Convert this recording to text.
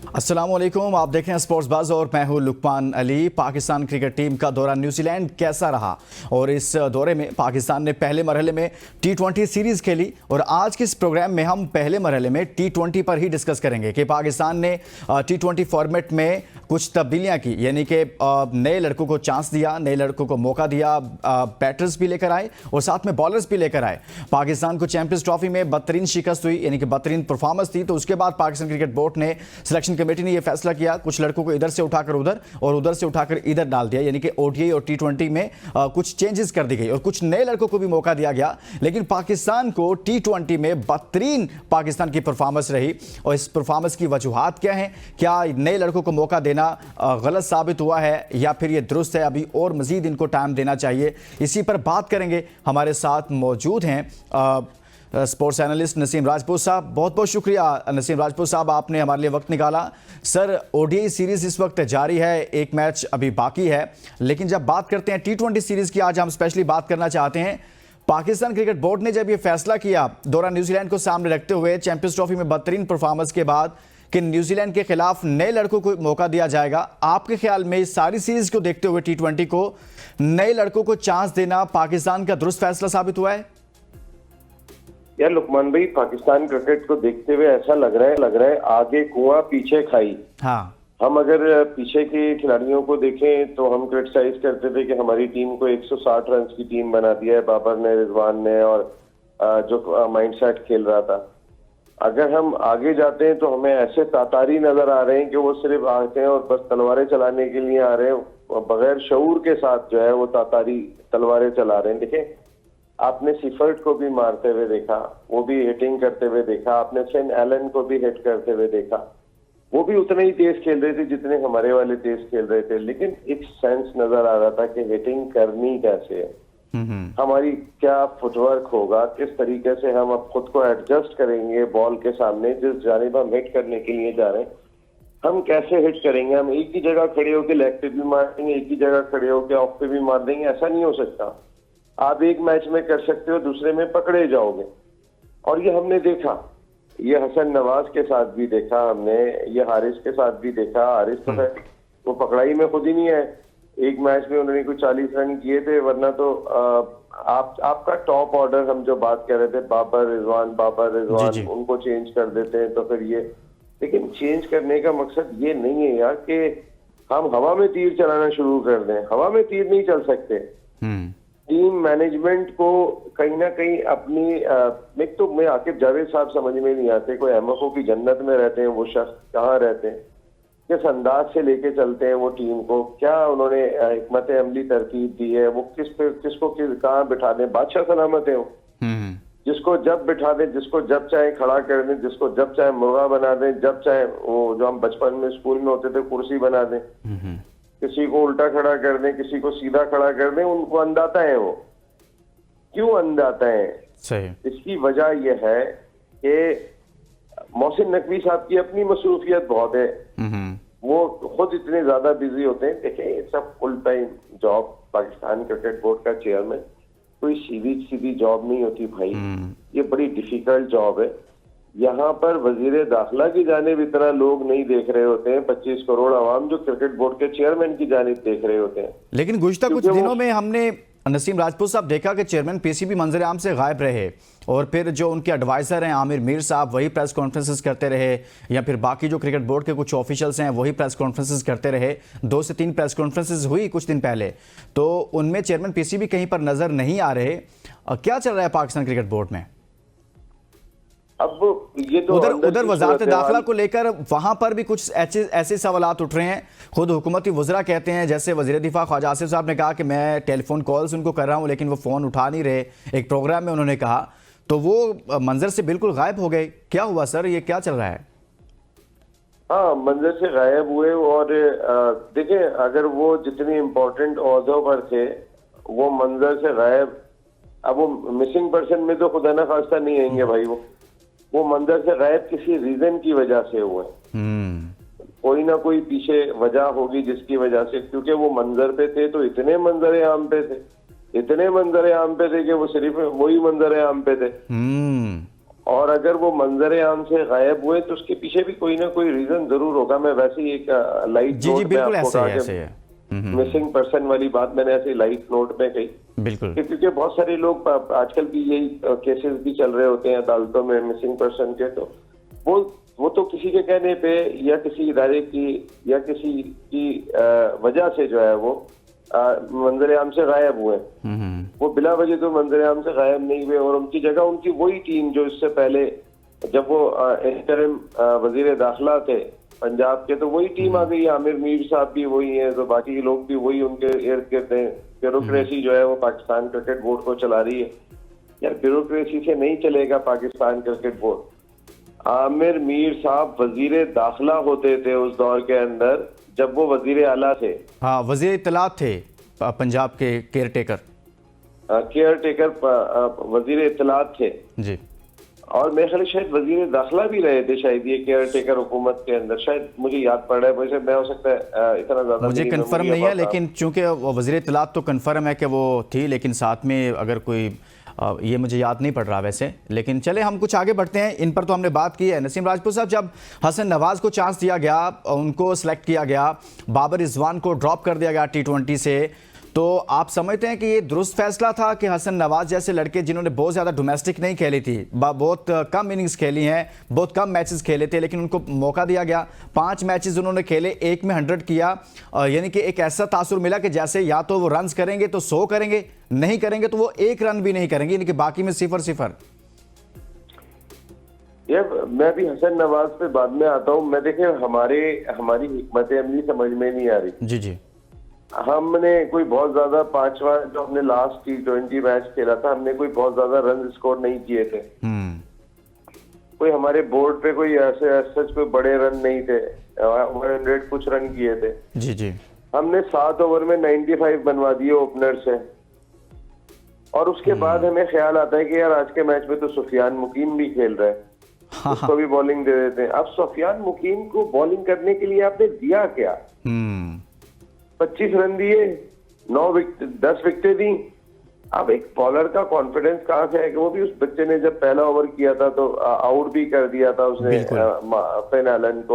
अस्सलाम वालेकुम, आप देख रहे हैं स्पोर्ट्स बज़ और मैं हूं लुकमान अली। पाकिस्तान क्रिकेट टीम का दौरा न्यूजीलैंड कैसा रहा और इस दौरे में पाकिस्तान ने पहले मरहले में T20 सीरीज़ खेली और आज के इस प्रोग्राम में हम पहले मरहले में T20 पर ही डिस्कस करेंगे कि पाकिस्तान ने T20 फॉर्मेट में कुछ तब्दीलियां की, यानी कि नए लड़कों को चांस दिया, नए लड़कों को मौका दिया, बैटर्स भी लेकर आए और साथ में बॉलर्स भी लेकर आए। पाकिस्तान को चैंपियंस ट्रॉफी में बदतरीन शिकस्त हुई, यानी कि बदतरीन परफॉर्मेंस थी। तो उसके बाद पाकिस्तान क्रिकेट बोर्ड ने, सिलेक्शन कमेटी ने यह फैसला किया कुछ लड़कों को इधर से उठाकर उधर और उधर से उठाकर इधर डाल दिया, यानी कि ODI और T20 में कुछ चेंजेस कर दी गई और कुछ नए लड़कों को भी मौका दिया गया। लेकिन पाकिस्तान को T20 में बदतरीन पाकिस्तान की परफॉर्मेंस रही और इस परफॉर्मेंस की वजूहात क्या हैं? क्या नए लड़कों को मौका देना गलत साबित हुआ है या फिर ये दुरुस्त है, अभी और मजीद इनको टाइम देना चाहिए? इसी पर बात करेंगे। हमारे साथ मौजूद हैं स्पोर्ट्स एनालिस्ट नसीम राजपूत साहब। बहुत बहुत शुक्रिया नसीम राजपूत साहब, आपने हमारे लिए वक्त निकाला। सर, ODI सीरीज़ इस वक्त जारी है, एक मैच अभी बाकी है, लेकिन जब बात करते हैं T20 सीरीज़ की, आज हम स्पेशली बात करना चाहते हैं। पाकिस्तान क्रिकेट बोर्ड ने जब ये फैसला किया दौरा न्यूजीलैंड को सामने रखते हुए, चैंपियंस ट्रॉफी में बदतरीन परफॉर्मेंस के बाद, कि न्यूजीलैंड के खिलाफ नए लड़कों को मौका दिया जाएगा, आपके ख्याल में इस सारी सीरीज़ को देखते हुए T20 को नए लड़कों को चांस देना पाकिस्तान का दुरुस्त फैसला साबित हुआ है? यार लुकमान भाई, पाकिस्तान क्रिकेट को देखते हुए ऐसा लग रहा है आगे कुआं पीछे खाई। हाँ, हम अगर पीछे के खिलाड़ियों को देखें तो हम क्रिटिसाइज करते थे कि हमारी टीम को 160 रन की टीम बना दिया है बाबर ने, रिजवान ने, और जो माइंडसेट खेल रहा था। अगर हम आगे जाते हैं तो हमें ऐसे तातारी नजर आ रहे हैं कि वो सिर्फ आते हैं और बस तलवारें चलाने के लिए आ रहे हैं, बगैर शऊर के साथ जो है वो तातारी तलवारें चला रहे हैं। देखें, आपने सिफर्ट को भी मारते हुए देखा, वो भी हिटिंग करते हुए देखा, आपने फिन एलन को भी हिट करते हुए देखा, वो भी उतने ही तेज खेल रहे थे जितने हमारे वाले तेज खेल रहे थे। लेकिन एक सेंस नजर आ रहा था कि हिटिंग करनी कैसे है, हमारी क्या फुटवर्क होगा, किस तरीके से हम अब खुद को एडजस्ट करेंगे बॉल के सामने, जिस जानिब हम हिट करने के लिए जा रहे हैं हम कैसे हिट करेंगे। हम एक ही जगह खड़े होकर लेग पे भी मार देंगे, एक ही जगह खड़े होकर ऑफ पे भी मार देंगे, ऐसा नहीं हो सकता। आप एक मैच में कर सकते हो, दूसरे में पकड़े जाओगे। और ये हमने देखा, ये हसन नवाज के साथ भी देखा हमने, ये हारिस के साथ भी देखा। हारिस तो वो पकड़ाई में खुद ही नहीं है, एक मैच में उन्होंने कुछ 40 रन किए थे, वरना तो आपका टॉप ऑर्डर हम जो बात कर रहे थे, बाबर रिजवान, उनको चेंज कर देते हैं तो फिर ये। लेकिन चेंज करने का मकसद ये नहीं है यार कि हम हवा में तीर चलाना शुरू कर दें। हवा में तीर नहीं चल सकते। टीम मैनेजमेंट को कहीं ना कहीं अपनी एक तो मैं आकिब जावेद साहब समझ में नहीं आते, कोई MFO की जन्नत में रहते हैं वो शख्स, कहाँ रहते हैं, किस अंदाज से लेके चलते हैं वो टीम को, क्या उन्होंने हिकमत अमली तरतीब दी है, वो किसको कहाँ बिठा दें, बादशाह सलामत है वो, जिसको जब बिठा दें, जिसको जब चाहे खड़ा कर दें, जिसको जब चाहे मुर्गा बना दें, जब चाहे वो जो हम बचपन में स्कूल में होते थे कुर्सी बना दें, किसी को उल्टा खड़ा कर दें, किसी को सीधा खड़ा कर दें, उनको अंदाता है वो। क्यों अंदाता है? सही। इसकी वजह यह है कि मोहसिन नकवी साहब की अपनी मसरूफियत बहुत है, वो खुद इतने ज्यादा बिजी होते हैं। देखें, ये सब full time job, Pakistan cricket board का चेयरमैन कोई सीधी जॉब नहीं होती भाई, ये बड़ी डिफिकल्ट जॉब है। यहाँ पर वजीर दाखिला की जानिब इतना लोग नहीं देख रहे होते हैं, 25 करोड़ आवाम जो क्रिकेट बोर्ड के चेयरमैन की जानिब देख रहे होते हैं। लेकिन गुज़िश्ता कुछ दिनों में हमने नसीम राजपूत साहब देखा कि चेयरमैन PCB मंजर आम से गायब रहे और फिर जो उनके एडवाइज़र हैं आमिर मीर साहब, वही प्रेस कॉन्फ्रेंसेस करते रहे, या फिर बाकी जो क्रिकेट बोर्ड के कुछ ऑफिशियल्स हैं वही प्रेस कॉन्फ्रेंसेस करते रहे। 2 से 3 प्रेस कॉन्फ्रेंसेस हुई कुछ दिन पहले, तो उनमें चेयरमैन PCB कहीं पर नजर नहीं आ रहे। क्या चल रहा है पाकिस्तान क्रिकेट बोर्ड में? अब ये तो उधर वजारत दाखिला को लेकर वहां पर भी कुछ ऐसे सवालात उठ रहे हैं। खुद हुकूमती वज़रा कहते हैं, जैसे वज़ीर दिफा ख्वाजा आसिफ साहब ने कहा कि मैं टेलीफोन कॉल्स उनको कर रहा हूं लेकिन वो फ़ोन उठा नहीं रहे, एक प्रोग्राम में उन्होंने कहा, तो वो मंजर से बिल्कुल गायब हो गए। क्या हुआ सर, ये क्या चल रहा है? हाँ, मंजर से गायब हुए। और देखें, अगर वो जितनी इम्पोर्टेंट ओहदों पर थे वो मंजर से गायब, अब वो मिसिंग पर्सन में तो खुदा ना खास्ता नहीं आएंगे भाई, वो मंजर से गायब किसी रीजन की वजह से हुए। कोई ना कोई पीछे वजह होगी जिसकी वजह से, क्योंकि वो मंजर पे थे तो इतने मंजर आम पे थे कि वो सिर्फ वही मंजर आम पे थे। और अगर वो मंजर आम से गायब हुए तो उसके पीछे भी कोई ना कोई रीजन जरूर होगा। मैं वैसे ही एक लाइट जी जी, नोट में बिल्कुल आपको ऐसे ही कहा ऐसे ही कि है। मिसिंग पर्सन वाली बात मैंने ऐसे लाइट नोट में कही बिल्कुल। क्योंकि बहुत सारे लोग आजकल भी यही केसेस भी चल रहे होते हैं अदालतों में मिसिंग पर्सन के। तो वो तो किसी के कहने पे या किसी इदारे की या किसी की वजह से जो है वो मंजर आम से गायब हुए। वो बिला वजह तो मंजर आम से गायब नहीं हुए और उनकी जगह उनकी वही टीम जो इससे पहले जब वो इंटरिम वजीर दाखिला थे पंजाब के, तो वही टीम आ गई। आमिर मीर साहब भी वही हैं, तो बाकी लोग भी वही उनके इर्द गिर्द हैं। ब्यूरोक्रेसी जो है वो पाकिस्तान क्रिकेट बोर्ड को चला रही है। यार ब्यूरोक्रेसी से नहीं चलेगा पाकिस्तान क्रिकेट बोर्ड। आमिर मीर साहब वजीर दाखिला होते थे उस दौर के अंदर जब वो वजीर आला थे। हाँ, वजीर इत्तलात थे पंजाब के केयर टेकर वजीर इत्तलात थे जी। और मेरे ख्याल शायद वजीर दाखिला भी रहे थे शायद ये केयर टेकर हुकूमत के अंदर। शायद मुझे याद पड़ रहा है, वैसे मैं हो सकता है इतना ज्यादा मुझे कंफर्म नहीं है, लेकिन चूंकि वजीर इत्तलात तो कंफर्म है कि वो थी, लेकिन साथ में अगर कोई ये मुझे याद नहीं पड़ रहा वैसे। लेकिन चले हम कुछ आगे बढ़ते हैं। इन पर तो हमने बात की है। नसीम राजपूत साहब, जब हसन नवाज को चांस दिया गया, उनको सिलेक्ट किया गया, बाबर रिजवान को ड्रॉप कर दिया गया T20 से, तो आप समझते हैं कि ये दुरुस्त फैसला था कि हसन नवाज जैसे लड़के जिन्होंने बहुत ज़्यादा डोमेस्टिक नहीं खेली थी, बहुत कम इनिंग्स खेली हैं, बहुत कम मैचेस खेले थे, लेकिन उनको मौका दिया गया, 5 मैचेस उन्होंने खेले, एक में 100 किया, यानी कि एक ऐसा तासुर मिला कि जैसे या तो वो रन्स करेंगे तो 100 करेंगे, नहीं करेंगे तो वो 1 रन भी नहीं करेंगे, यानी कि बाकी में 0-0। ये मैं भी हसन नवाज पे बाद में आता हूँ। मैं देखे हमारी हिकमत अमली समझ में नहीं आ रही। जी जी। हमने कोई बहुत ज्यादा 5वां जो हमने लास्ट T20 मैच खेला था, हमने कोई बहुत ज्यादा रन स्कोर नहीं किए थे। कोई हमारे बोर्ड पे कोई ऐसे सच कोई बड़े रन नहीं थे, 100 कुछ रन किए थे। जी जी। हमने 7 ओवर में 95 बनवा दिए ओपनर से। और उसके बाद हमें ख्याल आता है कि यार आज के मैच में तो सुफियान मुकीम भी खेल रहा है, उसको भी बॉलिंग दे देते हैं। अब सुफियान मुकीम को बॉलिंग करने के लिए आपने दिया क्या? 25 रन दिए, 10 विकेटें दी। अब एक बॉलर का कॉन्फिडेंस कहाँ से है कि वो भी उस बच्चे ने जब पहला ओवर किया था तो आउट भी कर दिया था उसने फिन एलन को।